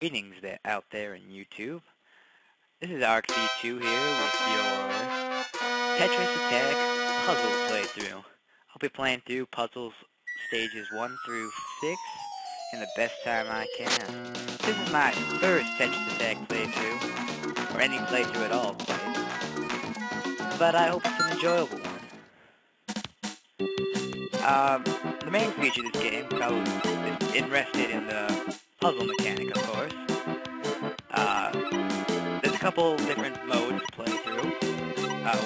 Greetings out there in YouTube. This is RC2 here with your Tetris Attack puzzle playthrough. I'll be playing through puzzles stages 1 through 6 in the best time I can. This is my first Tetris Attack playthrough, or any playthrough at all, but I hope it's an enjoyable one. The main feature of this game is interested in the puzzle mechanic, of course. There's a couple different modes to play through.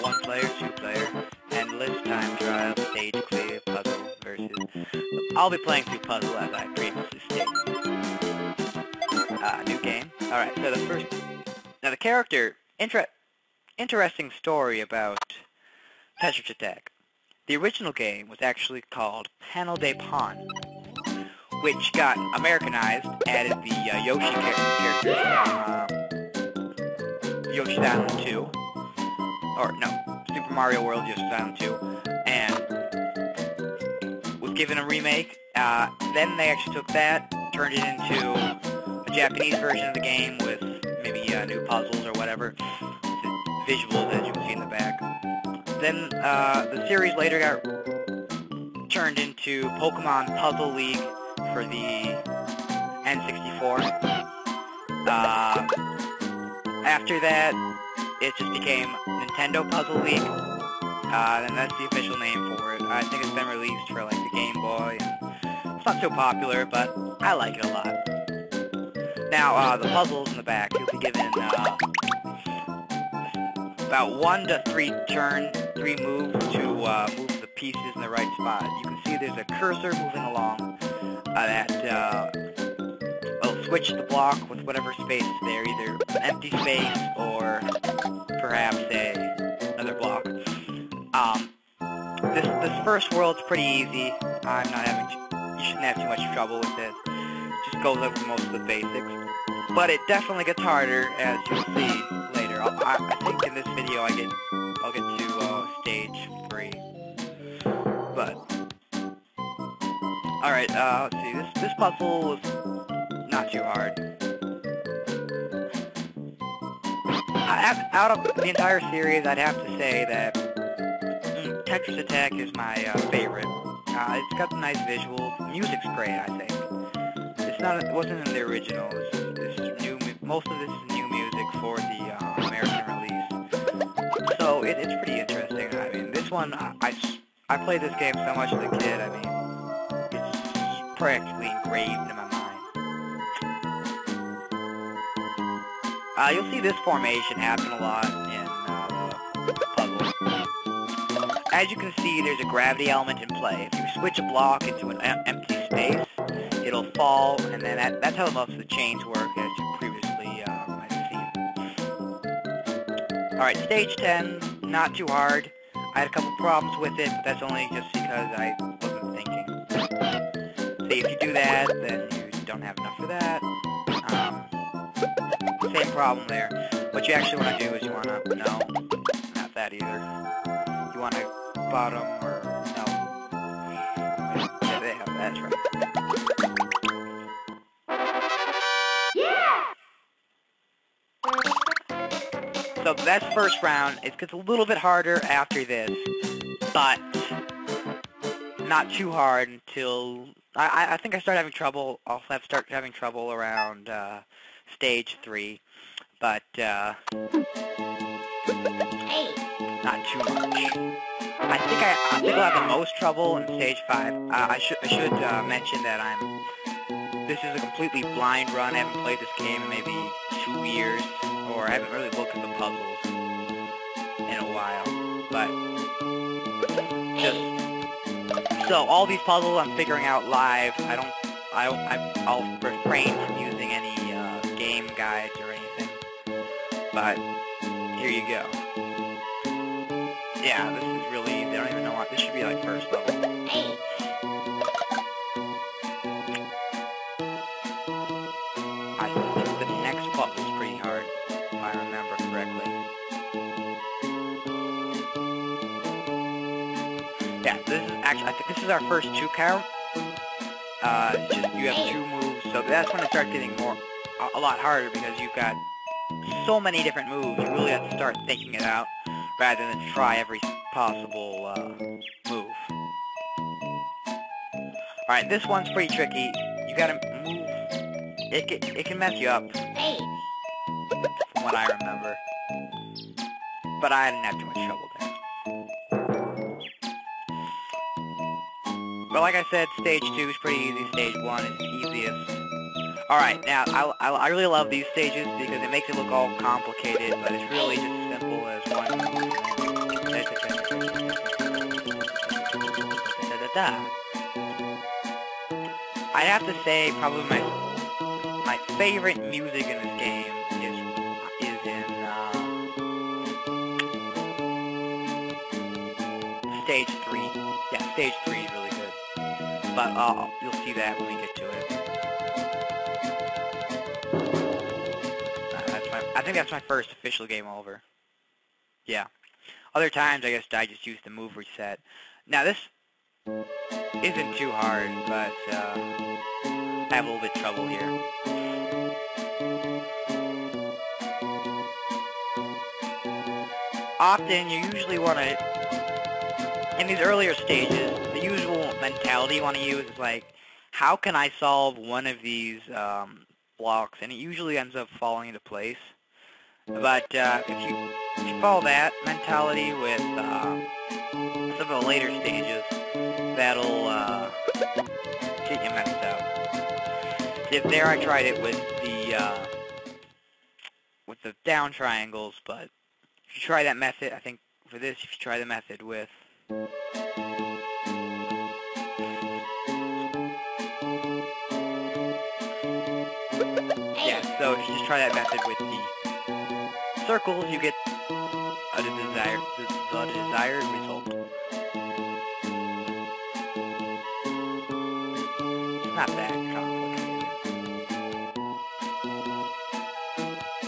1 player, 2 player, endless, time trial, stage clear, puzzle, versus. I'll be playing through puzzle as I previously stated. New game. Alright, so the character, interesting story about Tetris Attack. The original game was actually called Panel de Pon, which got Americanized, added the Yoshi characters from Yoshi's Island 2, or no, Super Mario World Yoshi's Island 2, and was given a remake. Then they actually took that, turned it into a Japanese version of the game with maybe new puzzles or whatever, visuals as you can see in the back. Then the series later got turned into Pokemon Puzzle League for the N64. After that, it just became Nintendo Puzzle League, and that's the official name for it. I think it's been released for like the Game Boy. It's not so popular, but I like it a lot. Now, the puzzles in the back, you'll be given about 1 to 3 moves to move the pieces in the right spot. You can see there's a cursor moving along that will switch the block with whatever space is there, either an empty space or perhaps another block. This first world's pretty easy. You shouldn't have too much trouble with it. Just goes over most of the basics. But it definitely gets harder, as you'll see later. I think in this video I'll get to stage 3. But alright, let's see. This puzzle was not too hard. Out of the entire series, I'd have to say that Tetris Attack is my favorite. It's got some nice visuals. The music's great, I think. It wasn't in the original. Most of this is new music for the American release. So it's pretty interesting. I mean, this one, I played this game so much as a kid. I mean, it's practically engraved in my mind. You'll see this formation happen a lot in the puzzle. As you can see, there's a gravity element in play. If you switch a block into an empty space, it'll fall, and then that's how most of the chains work, as you previously might have seen. Alright, stage 10, not too hard. I had a couple problems with it, but that's only just because I wasn't thinking. See, if you do that, then you don't have enough for that. Same problem there. What you actually want to do is you want to, no, not that either. You want to bottom, or, no. Yeah, they have, that's right. So that's first round. It gets a little bit harder after this, but not too hard until I think I start having trouble. I'll start having trouble around stage 3, but not too much. I think I'll have the most trouble in stage 5. I should mention that this is a completely blind run. I haven't played this game in maybe 2 years, or I haven't really looked at the puzzles in a while. But so all these puzzles I'm figuring out live. I'll refrain from using any game guides or anything. But here you go. Yeah, this is really easy. I don't even know what this should be like first level. I think the next puzzle is pretty hard, if I remember correctly. Yeah, this is actually, I think this is our first 2 count. Just you have 2 moves, so that's when it starts getting a a lot harder because you've got so many different moves. You really have to start thinking it out rather than try every possible move. Alright, this one's pretty tricky. You gotta move. It can mess you up, from what I remember. But I didn't have too much trouble there. But like I said, stage 2 is pretty easy. Stage 1 is easiest. Alright, now, I really love these stages because it makes it look all complicated, but it's really just as simple as one. I'd have to say probably my favorite music in this game is in stage 3. Yeah, stage 3 is really good. But you'll see that when we get to it. I think that's my first official game over. Yeah. Other times, I guess I just use the move reset. Now this isn't too hard, but I have a little bit of trouble here. Often, you usually want to, in these earlier stages, the usual mentality you want to use is like, how can I solve one of these blocks? And it usually ends up falling into place. But if you follow that mentality with some of the later stages, that'll get you messed up. There I tried it with the down triangles, but if you try that method, I think for this, if you try the method with so if you just try that method with the circles, you get the desired result. It's not that complicated.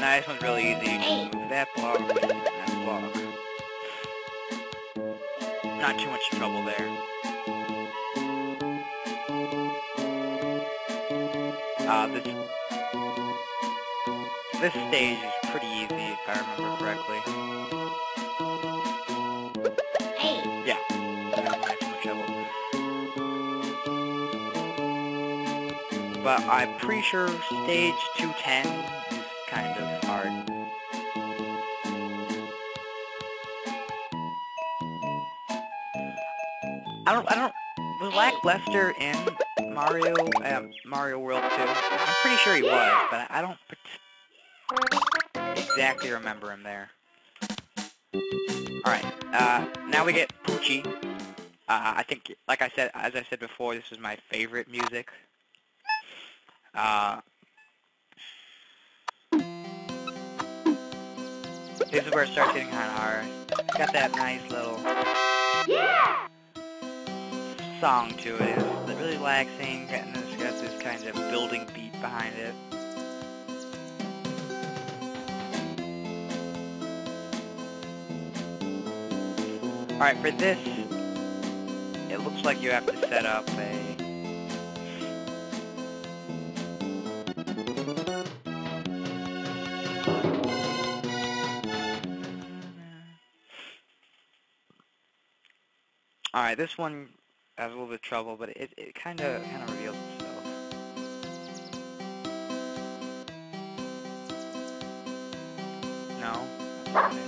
Now this one's really easy. You just move that block and that block. Not too much trouble there. This stage is pretty easy, if I remember correctly. Yeah, not too much trouble. But I'm pretty sure stage 210 is kind of hard. I don't. Was Lackluster in Mario World 2? I'm pretty sure he was, but I don't exactly remember him there. Alright, now we get Poochie. I think, like I said, as I said before, this is my favorite music. This is where it starts getting kind of hard. It's got that nice little song to it. It's really relaxing, and it's got this kind of building beat behind it. Alright, for this, it looks like you have to set up a... Alright, this one has a little bit of trouble, but it kind of reveals itself. No? That's not it.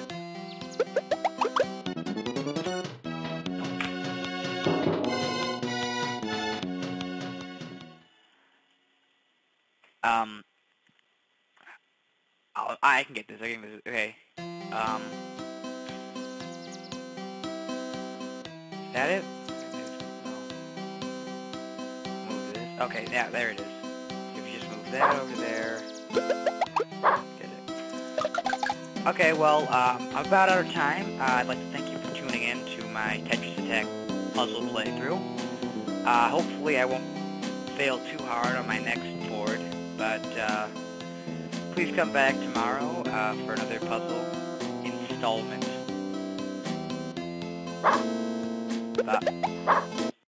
I can get this. Okay. Is that it? Move this. Okay, yeah, there it is. If you just move that over there. Get it. Okay, well, I'm about out of time. I'd like to thank you for tuning in to my Tetris Attack puzzle playthrough. Hopefully I won't fail too hard on my next board, but please come back tomorrow for another puzzle installment.